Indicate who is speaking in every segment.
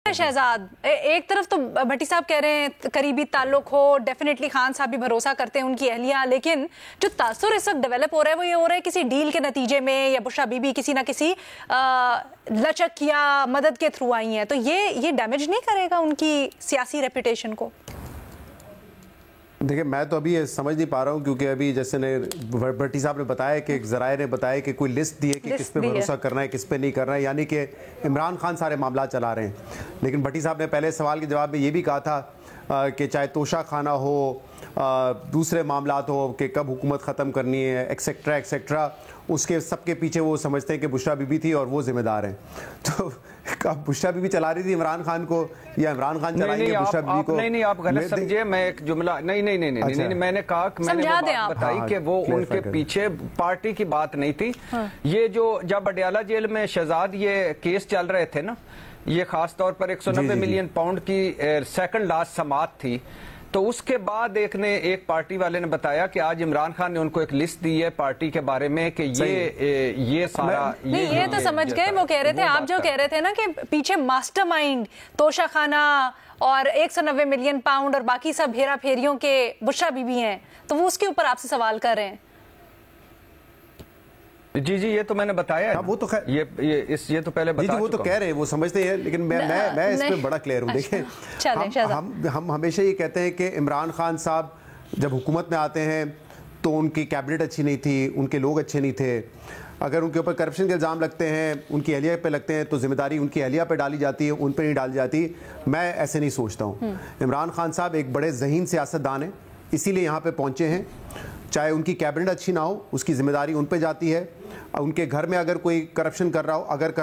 Speaker 1: शहजाद, एक तरफ तो भट्टी साहब कह रहे हैं करीबी ताल्लुक हो, डेफिनेटली खान साहब भी भरोसा करते हैं उनकी अहलिया, लेकिन जो तासुर इस वक्त डेवलप हो रहा है वो ये हो रहा है किसी डील के नतीजे में या बुशरा बीबी किसी ना किसी लचक या मदद के थ्रू आई हैं, तो ये डैमेज नहीं करेगा उनकी सियासी रेपुटेशन को?
Speaker 2: देखिए, मैं तो अभी ये समझ नहीं पा रहा हूँ, क्योंकि अभी जैसे भट्टी साहब ने बताया कि एक ज़राए ने बताया कि कोई लिस्ट दी है कि किस पे भरोसा करना है, किस पे नहीं करना है, यानी कि इमरान खान सारे मामला चला रहे हैं। लेकिन भट्टी साहब ने पहले सवाल के जवाब में ये भी कहा था कि चाहे तोशा खाना हो, दूसरे मामलात हो कि कब हुकूमत ख़त्म करनी है, एक्सेट्रा एक्सेट्रा, उसके सबके पीछे वो समझते हैं कि बुशरा बीबी थी और वो ज़िम्मेदार हैं। तो अब बुशरा बीबी चला रही थी इमरान खान को या इमरान खान चलाएंगे बुशरा बीबी को?
Speaker 3: नहीं, आप गलत समझे। मैं एक जुमला नहीं, मैंने कहा कि मैंने वो बात बताई कि वो उनके पीछे पार्टी की बात नहीं थी। ये जो जब अडयाला जेल में शहजाद ये केस चल रहे थे ना, ये खास तौर पर 190 मिलियन पाउंड की सेकंड लास्ट समात थी, तो उसके बाद एक पार्टी वाले ने बताया कि आज इमरान खान ने उनको एक लिस्ट दी है पार्टी के बारे में कि ये सारा
Speaker 1: नहीं, ये तो समझ गए। वो कह रहे थे, आप जो कह रहे थे ना कि पीछे मास्टरमाइंड तोशा खाना और 190 मिलियन पाउंड और बाकी सब हेरा फेरियों के बुशरा बीबी हैं, तो वो उसके ऊपर आपसे सवाल कर रहे हैं।
Speaker 3: जी, ये तो मैंने बताया है।
Speaker 2: वो तो खैर
Speaker 3: ये तो पहले बता
Speaker 2: वो तो कह रहे हैं, वो समझते हैं, लेकिन मैं इस पे बड़ा क्लियर हूँ। देखिए, हम हमेशा ये कहते हैं कि इमरान खान साहब जब हुकूमत में आते हैं तो उनकी कैबिनेट अच्छी नहीं थी, उनके लोग अच्छे नहीं थे। अगर उनके ऊपर करप्शन के इल्ज़ाम लगते हैं, उनकी अहलिया पे लगते हैं, तो जिम्मेदारी उनकी अहलिया पे डाली जाती है, उन पे नहीं डाली जाती। मैं ऐसे नहीं सोचता हूँ। इमरान खान साहब एक बड़े ज़हीन सियासतदान हैं, इसीलिए यहाँ पे पहुँचे हैं। चाहे उनकी कैबिनेट अच्छी ना हो, उसकी ज़िम्मेदारी उन पे जाती है। उनके घर में अगर कोई करप्शन कर रहा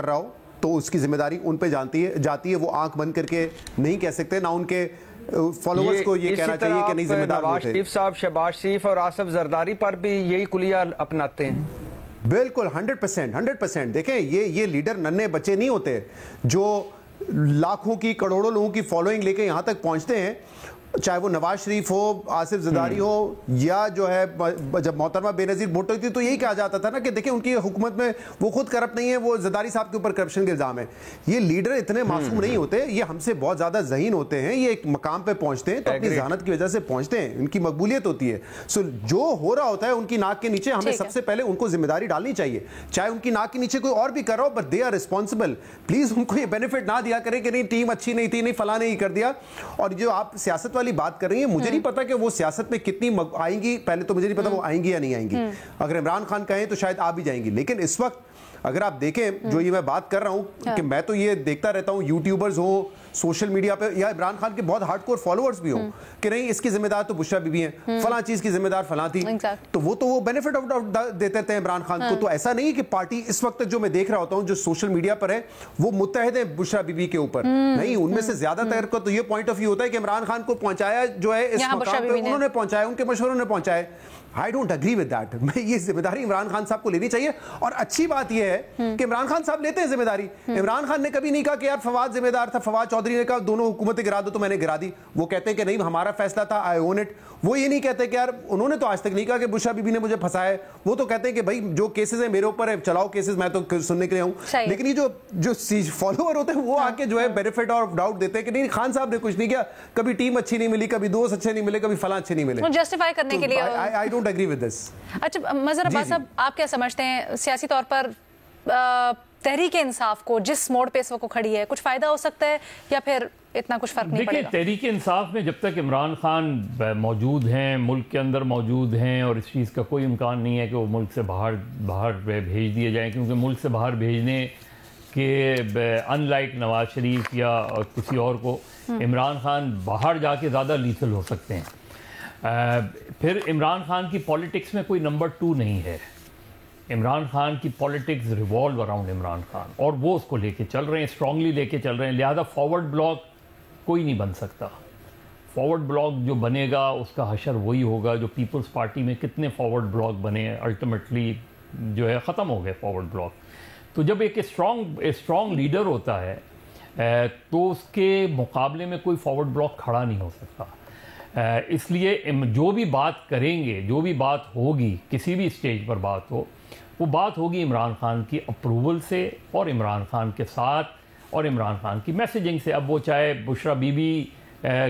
Speaker 2: हो, तो उसकी ज़िम्मेदारी उन पे जाती है। वो आंख बंद करके नहीं कह सकते, ना उनके फॉलोअर्स को ये कहना चाहिए कि नहीं जिम्मेदार
Speaker 3: नवाज शरीफ साहब, शहबाज शरीफ और आसिफ जरदारी पर भी यही कुलिया अपनाते हैं।
Speaker 2: बिल्कुल 100%। देखें, ये लीडर नन्हे बच्चे नहीं होते जो लाखों की करोड़ों लोगों की फॉलोइंग लेके यहाँ तक पहुँचते हैं। चाहे वो नवाज शरीफ हो, आसिफ जरदारी हो, या जो है जब मोहतरमा बेनज़ीर भुट्टो थी तो यही कहा जाता था ना कि देखिए उनकी हुकूमत में वो खुद करप्ट नहीं है, वो जरदारी साहब के ऊपर करप्शन के इल्ज़ाम है। ये लीडर इतने मासूम नहीं होते, ये हमसे बहुत ज़्यादा ज़हीन होते हैं। ये एक मकाम पे पहुंचते हैं तो अपनी जहानत की वजह से पहुंचते हैं, इनकी मकबूलियत होती है। सो जो हो रहा होता है उनकी नाक के नीचे हमें सबसे पहले उनको जिम्मेदारी डालनी चाहिए। चाहे उनकी नाक के नीचे कोई और भी कर रहा हो, but they are responsible. Please उनको ये बेनिफिट ना दिया करें कि नहीं टीम अच्छी नहीं थी, नहीं फला नहीं कर दिया। और जो आप सियासत वाली बात कर रही है, मुझे नहीं पता कि वो सियासत में कितनी आएंगी। पहले तो मुझे नहीं पता वो आएंगी या नहीं आएंगी। अगर इमरान खान कहें तो शायद आ भी जाएंगी। लेकिन इस वक्त अगर आप देखें, जो ये मैं बात कर रहा हूं कि मैं तो ये देखता रहता हूं, यूट्यूबर्स हो, सोशल मीडिया पे, या इमरान खान के बहुत हार्डकोर फॉलोअर्स भी हो कि नहीं इसकी जिम्मेदार तो बुशरा बीबी है, फला चीज की जिम्मेदार फला थी, तो वो बेनिफिट ऑफ डाउट देते थे इमरान खान को। तो ऐसा नहीं है कि पार्टी इस वक्त जो मैं देख रहा होता हूं जो सोशल मीडिया पर है वो मुत्तहद है बुशरा बीबी के ऊपर। नहीं, उनमें से ज्यादातर को तो ये पॉइंट ऑफ व्यू होता है कि इमरान खान को पहुंचाया जो है इस मकाम पे उन्होंने पहुंचाया, उनके मशवरों ने पहुंचाया। I don't agree with that. मैं ये जिम्मेदारी इमरान खान साहब को लेनी चाहिए। और अच्छी बात यह है कि इमरान खान साहब लेते हैं जिम्मेदारी। इमरान खान ने कभी नहीं कहा कि यार फवाद जिम्मेदार था, फवाद चौधरी ने कहा दोनों हुकूमतें गिरा दो तो मैंने गिरा दी। वो कहते हैं कि नहीं हमारा फैसला था, आई ओन इट। वो ये नहीं कहते कि यार, उन्होंने तो आज तक नहीं कहा कि बुशरा बीबी ने मुझे फंसाया। वो तो कहते हैं कि भाई जो केसेस है मेरे ऊपर है, चलाओ केसेस, मैं तो सुनने के लिए हूं। लेकिन ये जो फॉलोअर होते हैं वो आके जो है बेनिफिट ऑफ डाउट देते हैं कि नहीं खान साहब ने कुछ नहीं किया, कभी टीम अच्छी नहीं मिली, कभी दोस्त अच्छे नहीं मिले, कभी फला अच्छे नहीं मिले,
Speaker 1: जस्टिफाई करने के लिए।
Speaker 2: I don't agree with this.
Speaker 1: अच्छा मजहर अब्बास साहब, आप क्या समझते हैं सियासी तौर पर तहरीक इंसाफ को जिस मोड़ पे इस वक्त खड़ी है, कुछ फायदा हो सकता है या फिर इतना कुछ फर्क नहीं पड़ेगा?
Speaker 4: तहरीक इंसाफ में जब तक इमरान खान मौजूद हैं, मुल्क के अंदर मौजूद हैं, और इस चीज़ का कोई इम्कान नहीं है कि वो मुल्क से बाहर भेज दिए जाएं, क्योंकि मुल्क से बाहर भेजने के अनलाइक नवाज शरीफ या किसी और को, इमरान खान बाहर जाके ज़्यादा लीथल हो सकते हैं। फिर इमरान खान की पॉलिटिक्स में कोई नंबर 2 नहीं है। इमरान खान की politics revolve around Imran Khan, और वो उसको लेके चल रहे हैं, स्ट्रांगली लेके चल रहे हैं। लिहाजा फॉरवर्ड ब्लॉक कोई नहीं बन सकता। फॉरवर्ड ब्लॉक जो बनेगा उसका हशर वही होगा जो पीपल्स पार्टी में कितने फॉरवर्ड ब्लॉक बने, अल्टीमेटली जो है ख़त्म हो गए फॉरवर्ड ब्लॉक। तो जब एक स्ट्रॉन्ग लीडर होता है तो उसके मुकाबले में कोई फॉरवर्ड ब्लॉक खड़ा नहीं हो सकता। इसलिए जो भी बात करेंगे, जो भी बात होगी, किसी भी स्टेज पर बात हो, वो बात होगी इमरान खान की अप्रूवल से और इमरान खान के साथ اور عمران خان کی میسیجنگ سے. اب وہ چاہے بشرا بی بی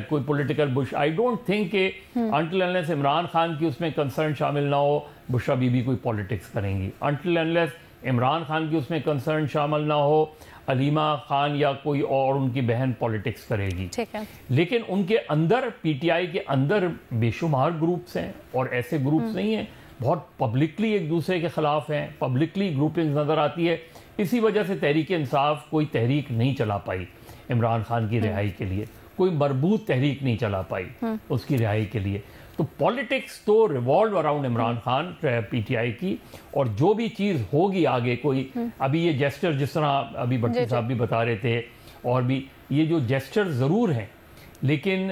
Speaker 4: کوئی پولیٹیکل آئی ڈونٹ تھنک کہ انٹل انلیس عمران خان کی اس میں کنسرن شامل نہ ہو بشرا بی بی کوئی پولیٹکس کریں گی. انٹل انلیس عمران خان کی اس میں کنسرن شامل نہ ہو علیمہ خان یا کوئی اور ان کی بہن پولیٹکس کرے گی. لیکن ان کے اندر پی ٹی آئی کے اندر بے شمار گروپس ہیں اور ایسے گروپس نہیں ہیں, بہت پبلکلی ایک دوسرے کے خلاف ہیں, پبلکلی گروپنگ نظر آتی ہے. اسی وجہ سے تحریک انصاف کوئی تحریک نہیں چلا پائی عمران خان کی رہائی کے لیے, کوئی مربوط تحریک نہیں چلا پائی اس کی رہائی کے لیے. تو پالیٹکس تو revolve around Imran Khan P T I کی, اور جو بھی چیز ہوگی آگے کوئی ابھی یہ جیسچر جس طرح ابھی بھٹی صاحب بھی بتا رہے تھے, اور بھی یہ جو جیسچر ضرور ہیں, لیکن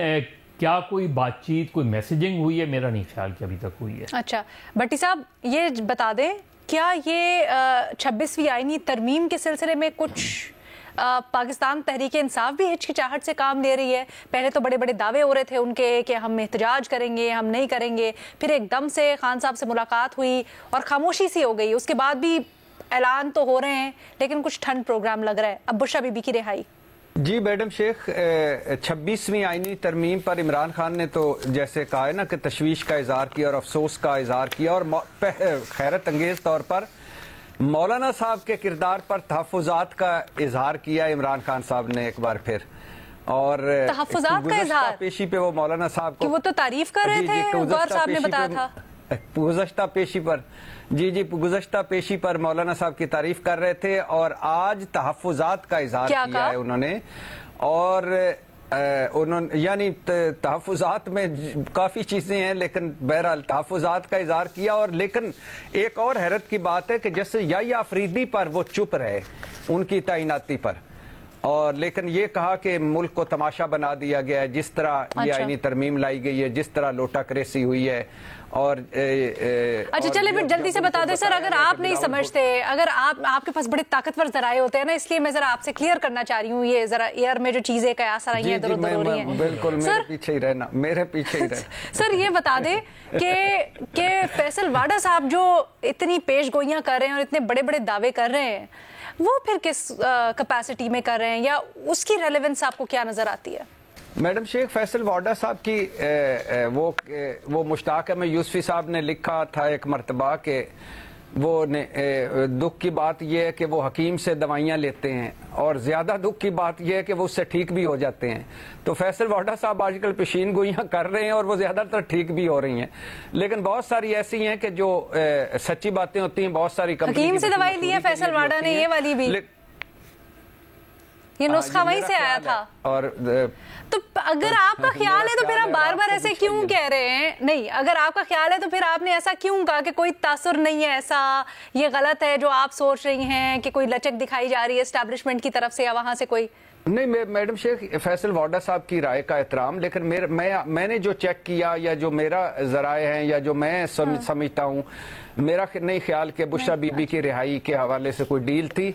Speaker 4: کیا کوئی بات چیت کوئی میسیجنگ ہوئی ہے؟ میرا نہیں خیال کہ ابھی تک ہوئی ہے.
Speaker 1: اچھا بھٹی صاحب یہ بتا دیں کیا یہ 26ویں آئینی ترمیم کے سلسلے میں کچھ پاکستان تحریک انصاف بھی ہچکچاہٹ سے کام لے رہی ہے؟ پہلے تو بڑے بڑے دعوے ہو رہے تھے ان کے کہ ہم احتجاج کریں گے, ہم نہیں کریں گے, پھر ایک دم سے خان صاحب سے ملاقات ہوئی اور خاموشی سی ہو گئی, اس کے بعد بھی اعلان تو ہو رہے ہیں لیکن کچھ ٹھنڈ پروگرام لگ رہا ہے. اب بشرا بی بی کی رہائی.
Speaker 3: جی میڈم شیخ, 26ویں آئینی ترمیم پر عمران خان نے تو جیسے کہا ہے نا کہ تشویش کا اظہار کیا اور افسوس کا اظہار کیا, اور حیرت انگیز طور پر مولانا صاحب کے کردار پر تحفظات کا اظہار کیا عمران خان صاحب نے ایک بار پھر. اور
Speaker 1: تحفظات کا اظہار
Speaker 3: پیشی پہ وہ مولانا صاحب کو
Speaker 1: وہ تو تعریف کر رہے تھے, غور صاحب نے بتایا تھا
Speaker 3: گزشتہ پیشی پر, جی گزشتہ پیشی پر مولانا صاحب کی تعریف کر رہے تھے, اور آج تحفظات کا اظہار کیا ہے انہوں نے. اور یعنی تحفظات میں کافی چیزیں ہیں لیکن بہرحال تحفظات کا اظہار کیا. اور لیکن ایک اور حیرت کی بات ہے کہ جیسے یحییٰ آفریدی پر وہ چپ رہے ان کی تعیناتی پر, اور لیکن یہ کہا کہ ملک کو تماشا بنا دیا گیا ہے جس طرح یہ آئینی ترمیم لائی گئی ہے, جس طرح لوٹا کریسی ہوئی ہے. اور
Speaker 1: اچھا چلے پھر جلدی سے بتا دیں سر, اگر آپ نہیں سمجھتے, اگر آپ کے پاس بڑے طاقتور ذرائع ہوتے ہیں نا, اس لیے میں ذرا آپ سے کلیئر کرنا چاہ رہی ہوں یہ ذرا ایئر میں جو چیزیں قیاس آ رہی ہیں ادھر ادھر ہو رہی ہیں.
Speaker 3: بالکل میرے پیچھے ہی رہنا, میرے پیچھے ہی رہنا.
Speaker 1: سر یہ بتا دیں کہ فیصل واڈا صاحب جو اتنی پیش گوئیاں کر رہے ہیں اور اتنے بڑے بڑے دعوے کر رہے ہیں, وہ پھر کس کیپیسٹی میں کر رہے ہیں, یا اس کی ریلیونس آپ کو کیا نظر آتی ہے؟
Speaker 3: میڈم شیخ فیصل واڈا صاحب کی وہ مشتاق احمد یوسفی صاحب نے لکھا تھا ایک مرتبہ کہ وہ دکھ کی بات یہ ہے کہ وہ حکیم سے دوائیاں لیتے ہیں, اور زیادہ دکھ کی بات یہ ہے کہ وہ اس سے ٹھیک بھی ہو جاتے ہیں. تو فیصل واڈا صاحب آج کل پیشین گوئیاں کر رہے ہیں اور وہ زیادہ تر ٹھیک بھی ہو ری ہیں, لیکن بہت ساری ایسی ہیں کہ جو سچی باتیں ہوتی ہیں. بہت ساری
Speaker 1: حکیم سے دوائی لی ہے فیصل واڈا نے, یہ والی بھی یہ نسخہ وہیں سے آیا تھا.
Speaker 3: اور
Speaker 1: تو اگر آپ کا خیال ہے تو پھر آپ بار بار ایسے کیوں کہہ رہے ہیں؟ نہیں, اگر آپ کا خیال ہے تو پھر آپ نے ایسا کیوں کہا کہ کوئی تاثر نہیں ہے, ایسا یہ غلط ہے جو آپ سوچ رہی ہیں کہ کوئی لچک دکھائی جا رہی ہے اسٹیبلشمنٹ کی طرف سے یا وہاں سے کوئی؟
Speaker 3: نہیں میڈم شیخ فیصل واڈا صاحب کی رائے کا احترام, لیکن میں نے جو چیک کیا یا جو میرا ذرائع ہیں یا جو میں سمجھتا ہوں, میرا نہیں خیال کہ بشرا بی بی کی رہائی کے حوالے سے کوئی ڈیل تھی,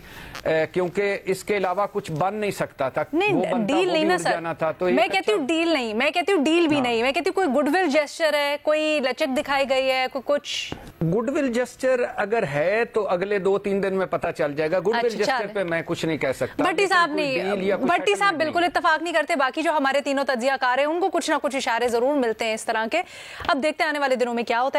Speaker 3: کیونکہ اس کے علاوہ کچھ بن نہیں سکتا تھا.
Speaker 1: نہیں ڈیل نہیں نا سر, میں کہتی ہوں ڈیل نہیں, میں کہتی ہوں ڈیل بھی نہیں, میں کہتی ہوں کوئی گڈ ول جیسچر ہے, کوئی لچک دکھائی گئی ہے, کوئی کچھ
Speaker 3: گڈ ول جیسچر اگر ہے تو اگلے 2-3 دن میں پتہ چل جائے گا. گڈ ول جیسچر پہ میں کچھ نہیں کہہ سکتا.
Speaker 1: بھٹی صاحب نہیں, بھٹی صاحب بالکل اتفاق نہیں کرتے. باقی جو ہمارے تینوں تجزیہ کار ہیں ان کو کچھ نہ کچھ اشارے ضرور ملتے ہیں اس طرح کے. اب دیکھتے ہیں آنے والے دنوں میں کیا ہوتا ہے.